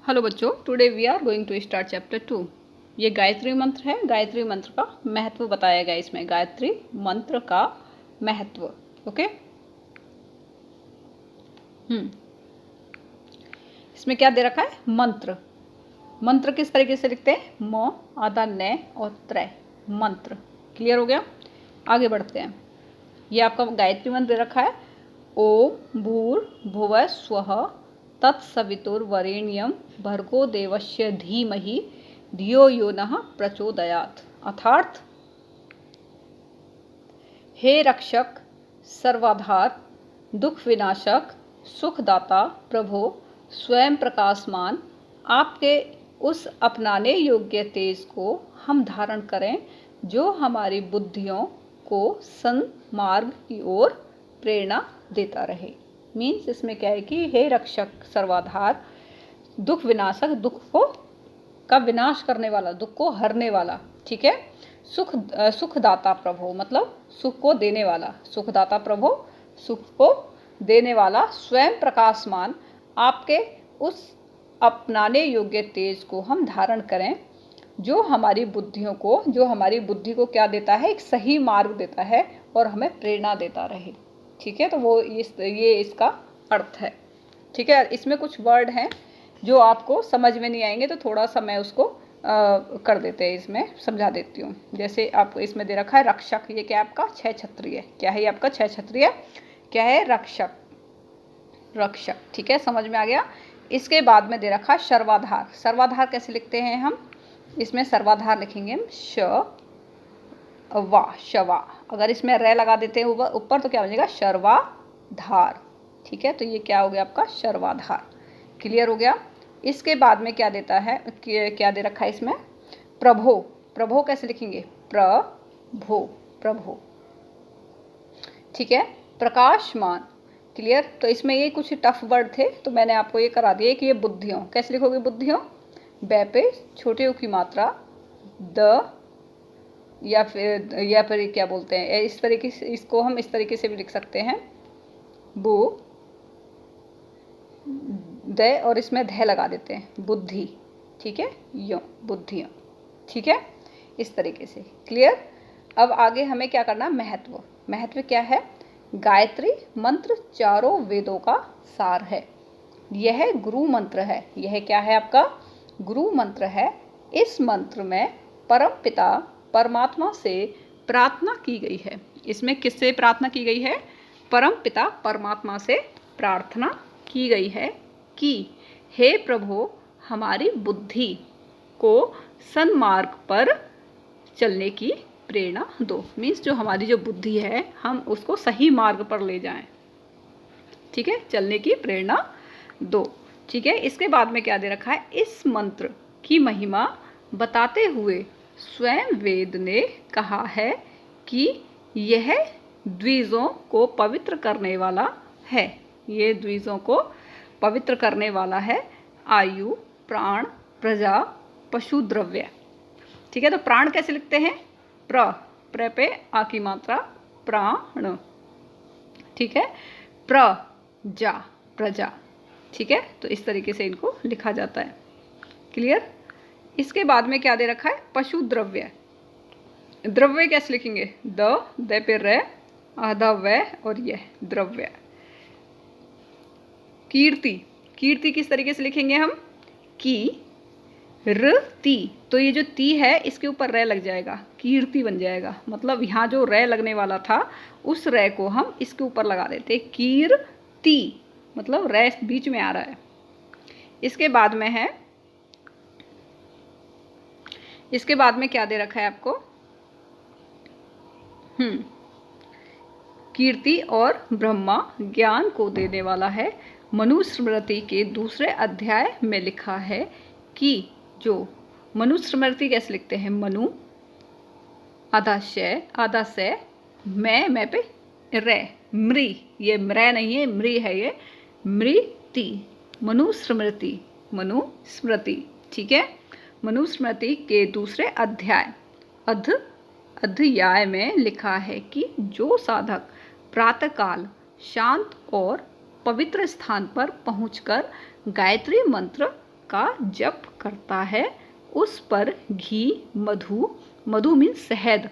Hello बच्चों, today we are going to start chapter 2। ये गायत्री मंत्र है। गायत्री मंत्र का महत्व बताया गया इसमें। गायत्री मंत्र का महत्व। ओके। इसमें क्या दे रखा है? मंत्र। मंत्र किस तरीके से लिखते हैं? म, आधा, न और त्रय। मंत्र। क्लियर हो गया? आगे बढ़ते हैं। ये आपका गायत्री मंत्र दे रखा है। ओम भूर्भुवः स्वः तत्सवितुर्वरेण्यं भर्गो देवस्य धीमहि धियो यो नः प्रचोदयात्। अर्थात हे रक्षक, सर्वाधार, दुख विनाशक, सुखदाता प्रभो, स्वयं प्रकाशमान, आपके उस अपनाने योग्य तेज को हम धारण करें जो हमारी बुद्धियों को सन्मार्ग की ओर प्रेरणा देता रहे। मीन्स इसमें क्या है कि हे रक्षक, सर्वाधार, दुख विनाशक, दुख को का विनाश करने वाला, दुख को हरने वाला, ठीक है। सुखदाता प्रभु, मतलब सुख को देने वाला। सुखदाता प्रभु, सुख को देने वाला। स्वयं प्रकाशमान, आपके उस अपनाने योग्य तेज को हम धारण करें जो हमारी हमारी बुद्धि को क्या देता है? एक सही मार्ग देता है और हमें प्रेरणा देता रहे। ठीक है, तो वो ये इसका अर्थ है। ठीक है, इसमें कुछ वर्ड हैं जो आपको समझ में नहीं आएंगे, तो थोड़ा सा मैं उसको कर देते हैं, इसमें समझा देती हूँ। जैसे आपको इसमें दे रखा है रक्षक। ये क्या आपका? छह क्षत्रिय। क्या है ये आपका? छह क्षत्रिय। क्या है? रक्षक। रक्षक, ठीक है, समझ में आ गया। इसके बाद में दे रखा है सर्वाधार। सर्वाधार कैसे लिखते हैं हम? इसमें सर्वाधार लिखेंगे हम शवा। अगर इसमें रे लगा देते हैं ऊपर तो क्या बनेगा? शर्वाधार। ठीक है, तो ये क्या हो गया आपका? शर्वाधार। क्लियर हो गया? इसके बाद में क्या देता है? क्या दे रखा है इसमें? प्रभो। प्रभो कैसे लिखेंगे? प्रभो। ठीक है, प्रकाशमान। क्लियर? तो इसमें ये कुछ टफ वर्ड थे तो मैंने आपको ये करा दिया कि ये बुद्धियों। कैसे लिखोगे? बुद्धियों। बै पे छोटे ओ की मात्रा द, या फिर क्या बोलते हैं, इस तरीके से, इसको हम इस तरीके से भी लिख सकते हैं, बु द, और इसमें ध लगा देते हैं, बुद्धि। ठीक है, यो बुद्धियाँ। ठीक है, इस तरीके से। क्लियर? अब आगे हमें क्या करना? महत्व। महत्व क्या है? गायत्री मंत्र चारों वेदों का सार है। यह गुरु मंत्र है। यह क्या है आपका? गुरु मंत्र है। इस मंत्र में परम पिता परमात्मा से प्रार्थना की गई है। इसमें किससे प्रार्थना की गई है? परम पिता परमात्मा से प्रार्थना की गई है कि हे प्रभु, हमारी बुद्धि को सन्मार्ग पर चलने की प्रेरणा दो। मीन्स जो हमारी जो बुद्धि है, हम उसको सही मार्ग पर ले जाएं। ठीक है, चलने की प्रेरणा दो। ठीक है, इसके बाद में क्या दे रखा है? इस मंत्र की महिमा बताते हुए स्वयं वेद ने कहा है कि यह द्विजों को पवित्र करने वाला है। ये द्विजों को पवित्र करने वाला है। आयु, प्राण, प्रजा, पशु, द्रव्य। ठीक है, तो प्राण कैसे लिखते हैं? प्र पे आ की मात्रा, प्राण। ठीक है, प्रजा, प्रजा। ठीक है, तो इस तरीके से इनको लिखा जाता है। क्लियर? इसके बाद में क्या दे रखा है? पशु, द्रव्य। द्रव्य कैसे लिखेंगे? द पे रे, आधा व और यह द्रव्य। कीर्ति। कीर्ति किस तरीके से लिखेंगे हम? की र ती। तो ये जो ती है इसके ऊपर रे लग जाएगा, कीर्ति बन जाएगा। मतलब यहाँ जो रे लगने वाला था उस रे को हम इसके ऊपर लगा देते, कीर्ति। मतलब रे बीच में आ रहा है। इसके बाद में है, इसके बाद में क्या दे रखा है आपको? कीर्ति और ब्रह्मा ज्ञान को देने वाला है। मनुस्मृति के दूसरे अध्याय में लिखा है कि जो मनुस्मृति कैसे लिखते हैं? मनु, आधा से, मैं पे रे, मृ। ये म्र नहीं है, मृ है ये, मृति। मनुस्मृति, मनुस्मृति। ठीक है, मनुस्मृति के दूसरे अध्याय अध्याय में लिखा है कि जो साधक प्रातःकाल शांत और पवित्र स्थान पर पहुंचकर गायत्री मंत्र का जप करता है उस पर घी, मधु, मधु मीन्स शहद,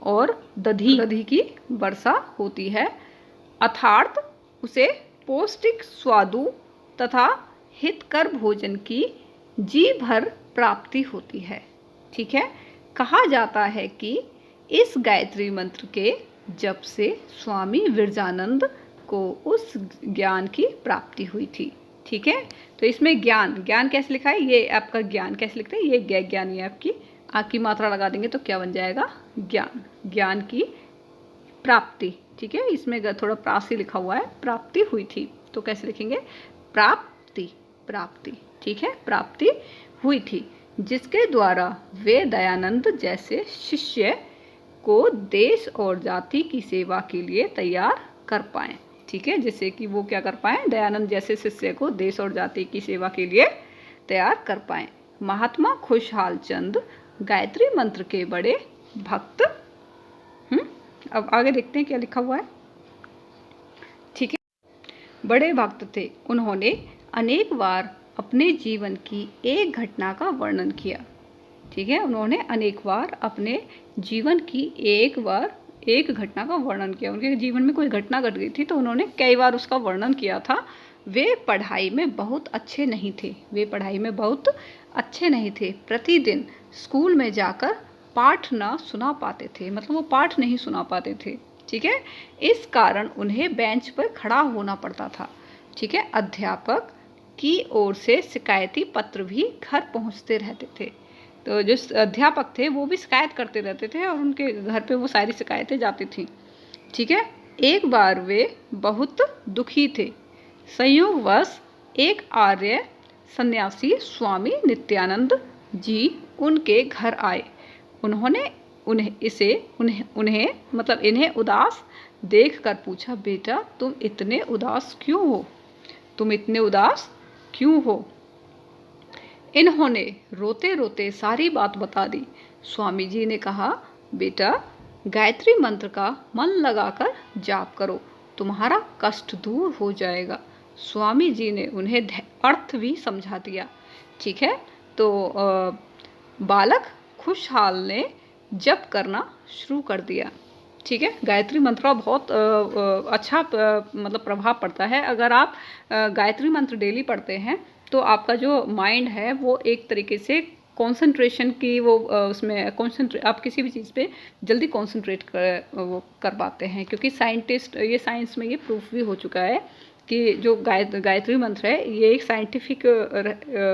और दधी की वर्षा होती है, अर्थात उसे पौष्टिक, स्वादु तथा हितकर भोजन की जी भर प्राप्ति होती है। ठीक है, कहा जाता है कि इस गायत्री मंत्र के जप से स्वामी विरजानंद को उस ज्ञान की प्राप्ति हुई थी। ठीक है, तो इसमें ज्ञान, ज्ञान कैसे लिखा है, ये आपका ज्ञान कैसे लिखते हैं, ये ज्ञान है आपकी, की मात्रा लगा देंगे तो क्या बन जाएगा, ज्ञान, ज्ञान की प्राप्ति। ठीक है, इसमें थोड़ा प्रासी लिखा हुआ है, प्राप्ति हुई थी, तो कैसे लिखेंगे, प्राप्ति, प्राप्ति। ठीक है, प्राप्ति हुई थी, जिसके द्वारा वे दयानंद जैसे शिष्य को देश और जाति की सेवा के लिए तैयार कर पाएं। ठीक है, जिससे कि वो क्या कर पाएं, दयानंद जैसे शिष्य को देश और जाति की सेवा के लिए तैयार कर पाएं। महात्मा खुशहाल चंद गायत्री मंत्र के बड़े भक्त। अब आगे देखते हैं क्या लिखा हुआ है। ठीक है, बड़े भक्त थे, उन्होंने अनेक बार अपने जीवन की एक घटना का वर्णन किया। ठीक है, उन्होंने अनेक बार अपने जीवन की एक घटना का वर्णन किया। उनके जीवन में कोई घटना घट गई थी तो उन्होंने कई बार उसका वर्णन किया था। वे पढ़ाई में बहुत अच्छे नहीं थे, वे पढ़ाई में बहुत अच्छे नहीं थे, प्रतिदिन स्कूल में जाकर पाठ ना सुना पाते थे, मतलब वो पाठ नहीं सुना पाते थे। ठीक है, इस कारण उन्हें बेंच पर खड़ा होना पड़ता था। ठीक है, अध्यापक की ओर से शिकायती पत्र भी घर पहुंचते रहते थे, तो जो अध्यापक थे वो भी शिकायत करते रहते थे और उनके घर पे वो सारी शिकायतें जाती थी। ठीक है, एक बार वे बहुत दुखी थे, संयोगवश एक आर्य सन्यासी स्वामी नित्यानंद जी उनके घर आए। इन्हें उदास देखकर पूछा, बेटा तुम इतने उदास क्यों हो, तुम इतने उदास क्यों हो। इन्होंने रोते रोते सारी बात बता दी। स्वामी जी ने कहा, बेटा गायत्री मंत्र का मन लगाकर जाप करो, तुम्हारा कष्ट दूर हो जाएगा। स्वामी जी ने उन्हें अर्थ भी समझा दिया। ठीक है, तो बालक खुशहाल ने जप करना शुरू कर दिया। ठीक है, गायत्री मंत्र का बहुत अच्छा मतलब प्रभाव पड़ता है। अगर आप गायत्री मंत्र डेली पढ़ते हैं तो आपका जो माइंड है वो एक तरीके से कंसंट्रेशन की वो उसमें कंसंट्रेट, आप किसी भी चीज़ पे जल्दी कंसंट्रेट कर पाते हैं, क्योंकि साइंटिस्ट, ये साइंस में ये प्रूफ भी हो चुका है कि जो गायत्री मंत्र है ये एक साइंटिफिक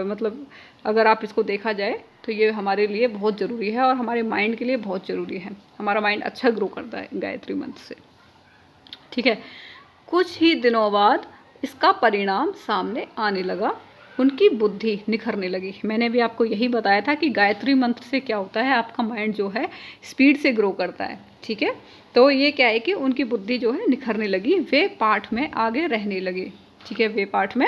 मतलब अगर आप इसको देखा जाए तो ये हमारे लिए बहुत ज़रूरी है और हमारे माइंड के लिए बहुत ज़रूरी है। हमारा माइंड अच्छा ग्रो करता है गायत्री मंत्र से। ठीक है, कुछ ही दिनों बाद इसका परिणाम सामने आने लगा, उनकी बुद्धि निखरने लगी। मैंने भी आपको यही बताया था कि गायत्री मंत्र से क्या होता है, आपका माइंड जो है स्पीड से ग्रो करता है। ठीक है, तो ये क्या है कि उनकी बुद्धि जो है निखरने लगी, वे पाठ में आगे रहने लगे। ठीक है, वे पाठ में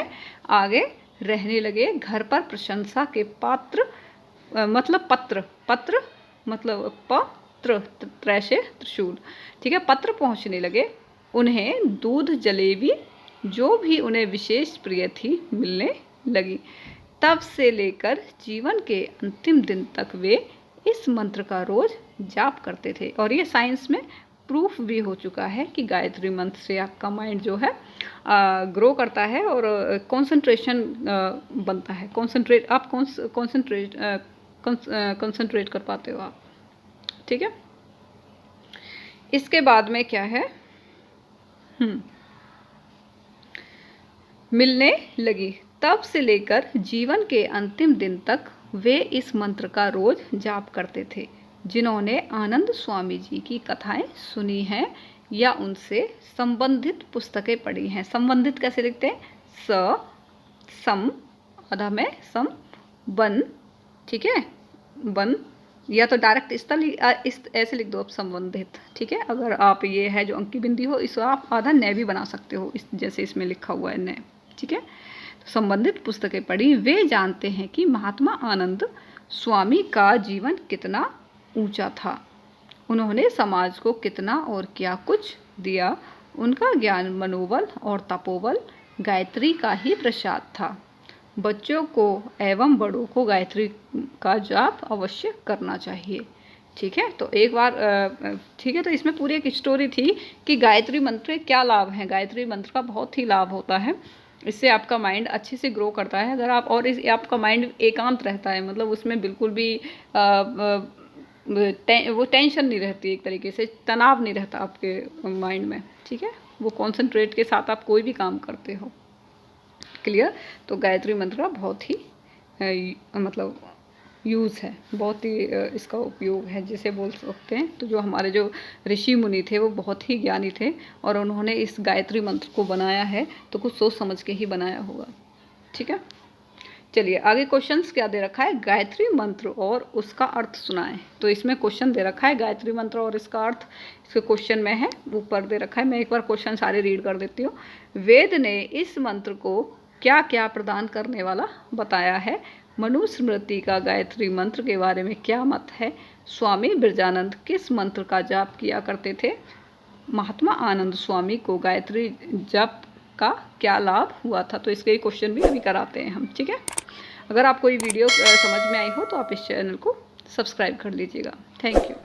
आगे रहने लगे। घर पर प्रशंसा के पात्र मतलब पत्र मतलब पत्र, त्रैशे त्रिशूल। ठीक है, पत्र पहुंचने लगे। उन्हें दूध, जलेबी जो भी उन्हें विशेष प्रिय थी मिलने लगी। तब से लेकर जीवन के अंतिम दिन तक वे इस मंत्र का रोज जाप करते थे। और ये साइंस में प्रूफ भी हो चुका है कि गायत्री मंत्र से आपका माइंड जो है ग्रो करता है और कंसंट्रेशन बनता है। आप कंसंट्रेट कर पाते हो आप। ठीक है, इसके बाद में क्या है, मिलने लगी। तब से लेकर जीवन के अंतिम दिन तक वे इस मंत्र का रोज जाप करते थे। जिन्होंने आनंद स्वामी जी की कथाएं सुनी हैं या उनसे संबंधित पुस्तकें पढ़ी हैं। संबंधित कैसे लिखते हैं, सम आधा में सम वन। ठीक है, वन या तो डायरेक्ट इस ऐसे लिख दो आप, संबंधित। ठीक है, अगर आप ये है जो अंकी बिंदी हो इसको आप आधा नए भी बना सकते हो, इस जैसे इसमें लिखा हुआ है नए। ठीक है, तो संबंधित पुस्तकें पढ़ी। वे जानते हैं कि महात्मा आनंद स्वामी का जीवन कितना ऊंचा था, उन्होंने समाज को कितना और क्या कुछ दिया। उनका ज्ञान, मनोबल और तपोबल गायत्री का ही प्रसाद था। बच्चों को एवं बड़ों को गायत्री का जाप अवश्य करना चाहिए। ठीक है, तो एक बार ठीक है, तो इसमें पूरी एक स्टोरी थी कि गायत्री मंत्र के क्या लाभ हैं। गायत्री मंत्र का बहुत ही लाभ होता है, इससे आपका माइंड अच्छे से ग्रो करता है। अगर आप और इस आपका माइंड एकांत रहता है, मतलब उसमें बिल्कुल भी वो टेंशन नहीं रहती, एक तरीके से तनाव नहीं रहता आपके माइंड में। ठीक है, वो कॉन्सेंट्रेट के साथ आप कोई भी काम करते हो। क्लियर? तो गायत्री मंत्र का बहुत ही मतलब यूज़ है, बहुत ही इसका उपयोग है जिसे बोल सकते हैं। तो जो हमारे जो ऋषि मुनि थे वो बहुत ही ज्ञानी थे और उन्होंने इस गायत्री मंत्र को बनाया है, तो कुछ सोच समझ के ही बनाया होगा। ठीक है, चलिए आगे क्वेश्चंस क्या दे रखा है, गायत्री मंत्र और उसका अर्थ सुनाएं। तो इसमें क्वेश्चन दे रखा है गायत्री मंत्र और इसका अर्थ, इसके क्वेश्चन में है, ऊपर दे रखा है। मैं एक बार क्वेश्चन सारे रीड कर देती हूँ। वेद ने इस मंत्र को क्या क्या प्रदान करने वाला बताया है? मनुस्मृति का गायत्री मंत्र के बारे में क्या मत है? स्वामी बिरजानंद किस मंत्र का जाप किया करते थे? महात्मा आनंद स्वामी को गायत्री जाप का क्या लाभ हुआ था? तो इसके क्वेश्चन भी अभी कराते हैं हम। ठीक है, अगर आपको ये वीडियो समझ में आई हो तो आप इस चैनल को सब्सक्राइब कर लीजिएगा। Thank you.